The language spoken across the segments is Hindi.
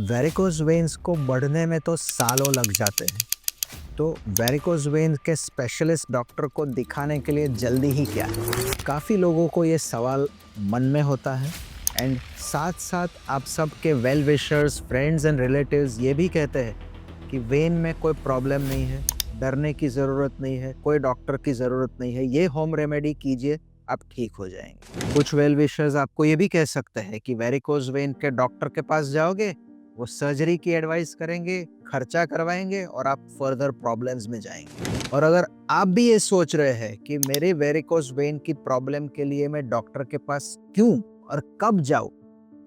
वेरिकोज वेन्स को बढ़ने में तो सालों लग जाते हैं। तो वेरिकोज वेन्स के स्पेशलिस्ट डॉक्टर को दिखाने के लिए जल्दी ही क्या है? काफ़ी लोगों को ये सवाल मन में होता है एंड साथ साथ आप सब के well wishers, friends and relatives ये भी कहते हैं कि वेन में कोई प्रॉब्लम नहीं है, डरने की ज़रूरत नहीं है, कोई डॉक्टर की ज़रूरत नहीं है, ये होम रेमेडी कीजिए, आप ठीक हो जाएंगे। कुछ वेल विशर्स आपको ये भी कह सकते हैं कि वेरिकोज वेन के डॉक्टर के पास जाओगे, वो सर्जरी की एडवाइस करेंगे, खर्चा करवाएंगे और आप फर्दर प्रॉब्लम्स में जाएंगे। और अगर आप भी ये सोच रहे हैं कि मेरे वेरिकोज वेन की प्रॉब्लम के लिए मैं डॉक्टर के पास क्यों और कब जाऊं,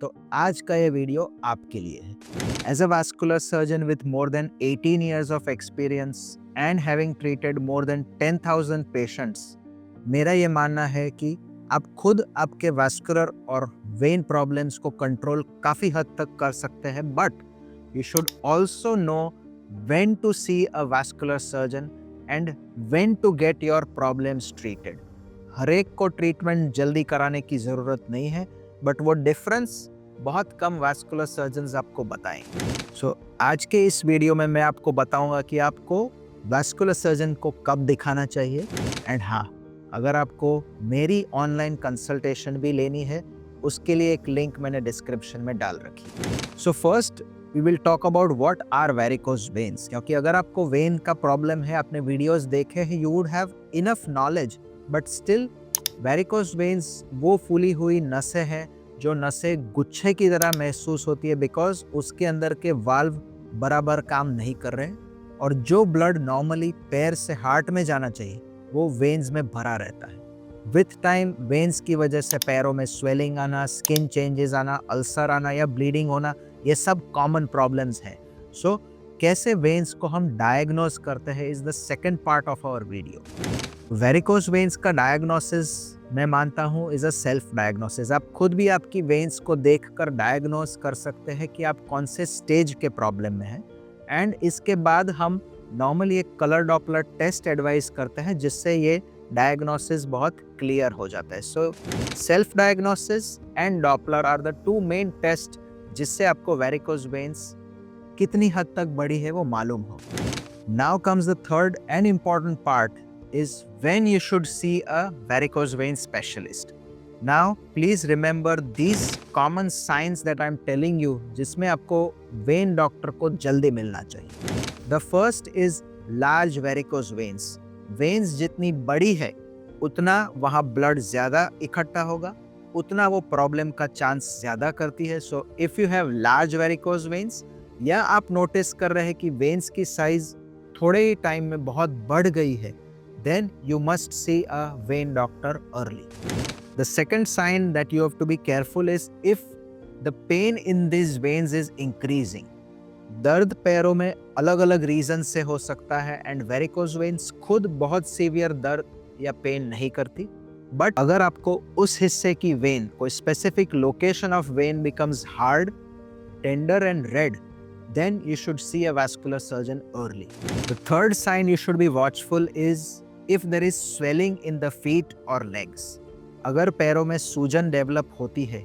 तो आज का ये वीडियो आपके लिए है। As a vascular surgeon with more than 18 years of experience and having treated more than 10,000 patients, मेरा ये मानना है कि आप खुद आपके वास्कुलर और वेन प्रॉब्लम्स को कंट्रोल काफ़ी हद तक कर सकते हैं, but you should also know when to see a vascular surgeon and when to get your problems treated. हर एक को ट्रीटमेंट जल्दी कराने की ज़रूरत नहीं है, बट वो डिफरेंस बहुत कम वास्कुलर सर्जन्स आपको बताएंगे। सो आज के इस वीडियो में मैं आपको बताऊंगा कि आपको वास्कुलर सर्जन को कब दिखाना चाहिए एंड हाँ, अगर आपको मेरी ऑनलाइन कंसल्टेशन भी लेनी है, उसके लिए एक लिंक मैंने डिस्क्रिप्शन में डाल रखी। So first we will talk about what are varicose veins, क्योंकि अगर आपको वेन का प्रॉब्लम है, आपने वीडियोस देखे हैं, you would have enough knowledge, but still varicose veins वो फूली हुई नसें हैं जो नसें गुच्छे की तरह महसूस होती है बिकॉज उसके अंदर के वाल्व बराबर काम नहीं कर रहे हैं और जो ब्लड नॉर्मली पैर से हार्ट में जाना चाहिए वो वेन्स में भरा रहता है। विथ टाइम वेन्स की वजह से पैरों में स्वेलिंग आना, स्किन चेंजेस आना, अल्सर आना या ब्लीडिंग होना, ये सब कॉमन प्रॉब्लम्स हैं। सो कैसे वेन्स को हम डायग्नोज करते हैं is the second part of our video. Varicose veins का डायग्नोसिस मैं मानता हूँ इज अ सेल्फ डायग्नोसिस। आप खुद भी आपकी वेन्स को देखकर डायग्नोज कर सकते हैं कि आप कौन से स्टेज के प्रॉब्लम में हैं एंड इसके बाद हम नॉर्मली एक कलर डॉपलर टेस्ट एडवाइस करते हैं जिससे ये डायग्नोसिस बहुत क्लियर हो जाता है। So self diagnosis and Doppler are the two main test जिससे आपको वेरिकोज वेन्स कितनी हद तक बड़ी है वो मालूम हो। Now comes the third and important part is when you should see a varicose vein specialist. Now, please remember these common signs that I'm telling you, जिसमें आपको vein doctor को जल्दी मिलना चाहिए. The first is large varicose veins. Veins जितनी बड़ी है, उतना वहाँ blood ज़्यादा इकट्ठा होगा, उतना वो प्रॉब्लम का चांस ज़्यादा करती है. So, if you have large varicose veins, या आप नोटिस कर रहे हैं कि वेन्स की साइज थोड़े ही टाइम में बहुत बढ़ गई है, then you must see a vein doctor early. The second sign that you have to be careful is if the pain in these veins is increasing. दर्द पैरों में अलग अलग रीजन से हो सकता है एंड वेरिकोज वेन्स खुद बहुत सीवियर दर्द या पेन नहीं करती, बट अगर आपको उस हिस्से की वेन, कोई specific location of when becomes hard, tender and red, then you should see a vascular surgeon early. The third sign you should be watchful is if there is swelling in the feet or legs. अगर पैरों में सूजन डेवलप होती है,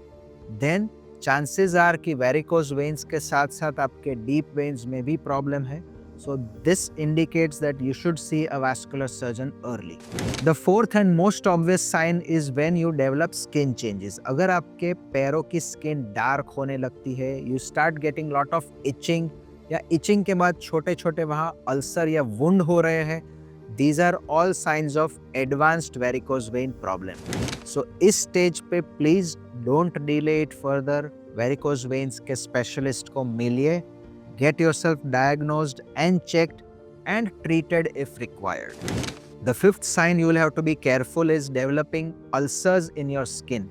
then chances are कि varicose veins के साथ साथ आपके deep veins में भी प्रॉब्लम है. So this indicates that you should see a vascular surgeon early. The fourth and most obvious sign is when you develop skin changes. अगर आपके पैरों की skin dark होने लगती है, you start getting lot of itching, या itching के बाद छोटे छोटे वहाँ अल्सर या वुंड हो रहे हैं, these are all signs of advanced varicose vein problem. So इस stage पे please don't delay it further. Varicose veins के specialist को मिलिए, get yourself diagnosed and checked and treated if required. The fifth sign you will have to be careful is developing ulcers in your skin.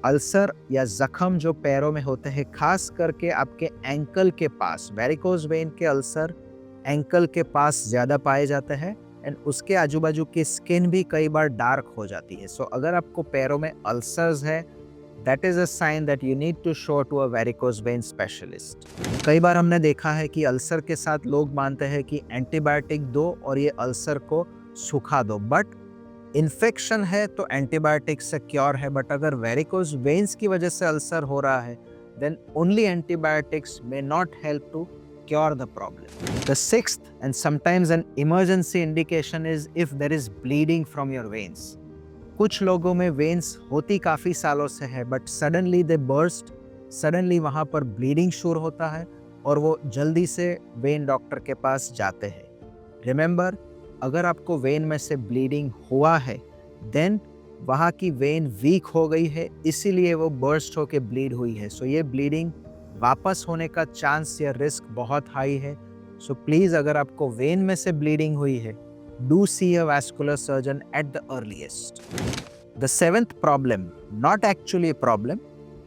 Ulcer या जख्म जो पैरों में होते हैं, खास करके आपके एंकल के पास, वेरिकोज वेन के अल्सर एंकल के पास ज़्यादा पाए जाते हैं एंड उसके आजू बाजू की स्किन भी कई बार डार्क हो जाती है. सो अगर आपको पैरों में अल्सर्स है, that is a sign that you need to show to a varicose vein specialist. कई बार हमने देखा है कि अल्सर के साथ लोग मानते हैं कि एंटीबायोटिक दो और ये अल्सर को सुखा दो, बट इन्फेक्शन है तो एंटीबायोटिक से क्योर है, बट अगर वेरिकोज वेन्स की वजह से अल्सर हो रहा है then only antibiotics may not help to cure the problem. The sixth and sometimes an emergency indication is if there is bleeding from your veins. कुछ लोगों में वेन्स होती काफ़ी सालों से है but suddenly they burst, suddenly वहाँ पर ब्लीडिंग शुरू होता है और वो जल्दी से वेन डॉक्टर के पास जाते हैं. रिमेंबर, अगर आपको वेन में से ब्लीडिंग हुआ है देन वहाँ की वेन वीक हो गई है, इसीलिए वो बर्स्ट होके ब्लीड हुई है. सो ये ब्लीडिंग वापस होने का चांस या रिस्क बहुत हाई है. सो प्लीज़ अगर आपको वेन में से ब्लीडिंग हुई है, do see a vascular surgeon at the earliest. The seventh problem, not actually a problem,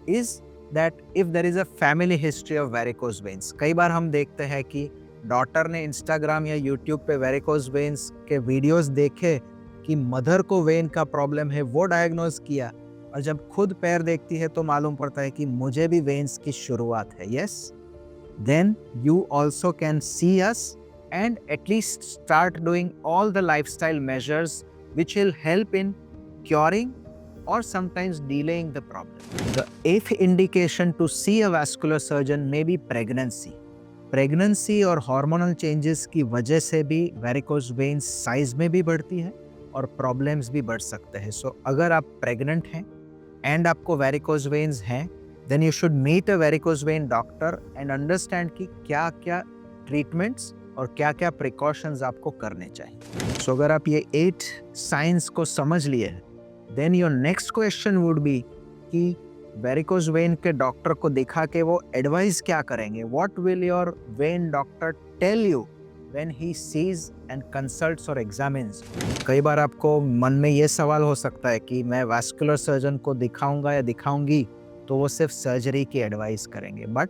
is that if there is a family history of varicose veins. कई बार हम देखते हैं कि डॉटर ने इंस्टाग्राम या यूट्यूब पे वेरिकोज वेन्स के वीडियोस देखे कि मदर को वेन का प्रॉब्लम है, वो डायग्नोज किया, और जब खुद पैर देखती है तो मालूम पड़ता है कि मुझे भी वेन्स की शुरुआत है. Yes, then you also can see us and at least start doing all the lifestyle measures which will help in curing or sometimes delaying the problem. The eighth indication to see a vascular surgeon may be pregnancy. Pregnancy और hormonal changes की वजह से भी varicose veins size में भी बढ़ती है और problems भी बढ़ सकते हैं. So अगर आप pregnant हैं and आपको varicose veins हैं, then you should meet a varicose vein doctor and understand कि क्या क्या treatments और क्या क्या प्रिकॉशंस आपको करने चाहिए. सो अगर आप ये 8 साइंस को समझ लिए हैं, then your next question would be कि वेरिकोज वेन के डॉक्टर को दिखा के वो एडवाइस क्या करेंगे. What will your vein doctor tell you when he sees and consults और एग्जामिन्स. कई बार आपको मन में ये सवाल हो सकता है कि मैं वास्कुलर सर्जन को दिखाऊंगा या दिखाऊंगी तो वो सिर्फ सर्जरी की एडवाइस करेंगे. But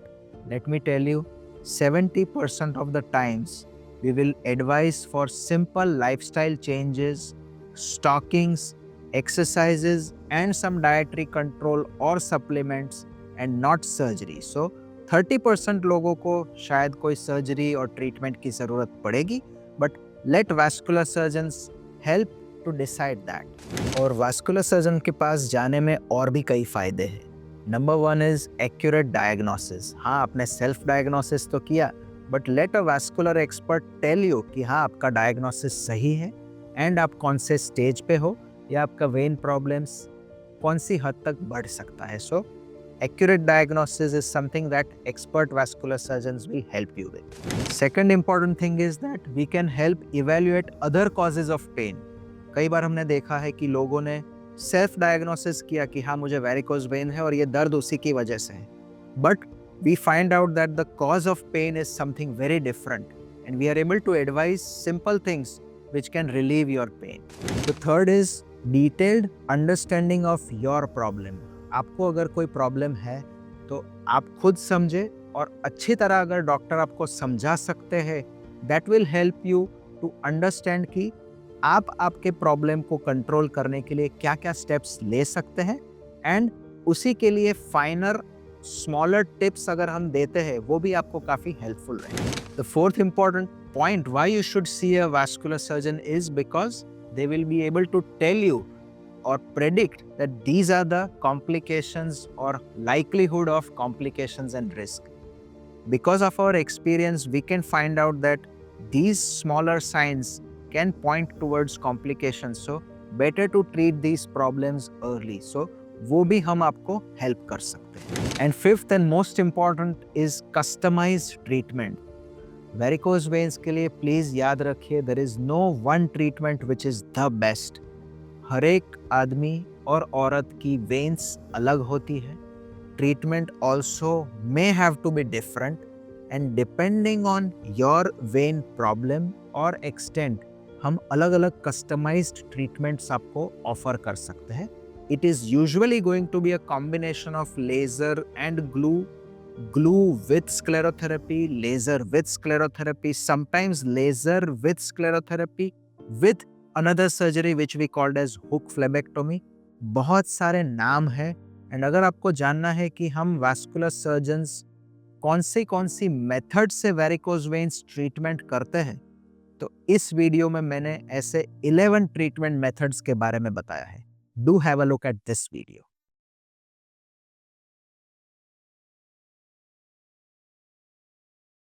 let me tell you, 70% of the times we will advise for simple lifestyle changes, stockings, exercises and some dietary control or supplements and not surgery. So 30% लोगों को शायद कोई सर्जरी और ट्रीटमेंट की ज़रूरत पड़ेगी, but let vascular surgeons help to decide that. और vascular surgeon के पास जाने में और भी कई फ़ायदे हैं. Number 1 is accurate diagnosis. हाँ, आपने सेल्फ डायग्नोसिस तो किया, but let a vascular expert tell you कि हाँ आपका डायग्नोसिस सही है एंड आप कौन से स्टेज पे हो या आपका वेन प्रॉब्लम्स कौन सी हद तक बढ़ सकता है. So accurate diagnosis is something that expert vascular surgeons will help you with. Second important thing is that we can help evaluate other causes of pain. कई बार हमने देखा है कि लोगों ने सेल्फ डायग्नोसिस किया कि हाँ मुझे वेरिकोज वेन है और ये दर्द उसी की वजह से है, but we find out that the cause of pain is something very different and we are able to advise simple things which can relieve your pain. The third is detailed understanding of your problem. आपको अगर कोई प्रॉब्लम है तो आप खुद समझे और अच्छी तरह अगर डॉक्टर आपको समझा सकते हैं, that will help you to understand कि आप आपके प्रॉब्लम को कंट्रोल करने के लिए क्या क्या स्टेप्स ले सकते हैं एंड उसी के लिए फाइनर स्मॉलर टिप्स अगर हम देते हैं वो भी आपको काफ़ी हेल्पफुल रहेंगे. The fourth important point why you should see a vascular surgeon is because they will be able to tell you or predict that these are the complications or likelihood of complications and risk. Because of our experience, we can find out that these smaller signs can point towards complications. So better to treat these problems early. So वो भी हम आपको help कर सकते हैं. And fifth and most important is customized treatment. Varicose veins के लिए please याद रखिए, there is no one treatment which is the best. हर एक आदमी और औरत की वेन्स अलग होती है. Treatment also may have to be different and depending on your vein problem और एक्सटेंट हम अलग अलग कस्टमाइज्ड ट्रीटमेंट्स आपको ऑफर कर सकते हैं. It is usually going to be a combination of laser and glue with sclerotherapy, laser with sclerotherapy, sometimes laser with sclerotherapy with another surgery which we called as hook phlebectomy. बहुत सारे नाम हैं एंड अगर आपको जानना है कि हम वास्कुलर सर्जन्स कौन सी मेथड से वेरिकोज वेन्स ट्रीटमेंट करते हैं, तो इस वीडियो में मैंने ऐसे 11 ट्रीटमेंट मेथड्स के बारे में बताया है. Do have a look at this video.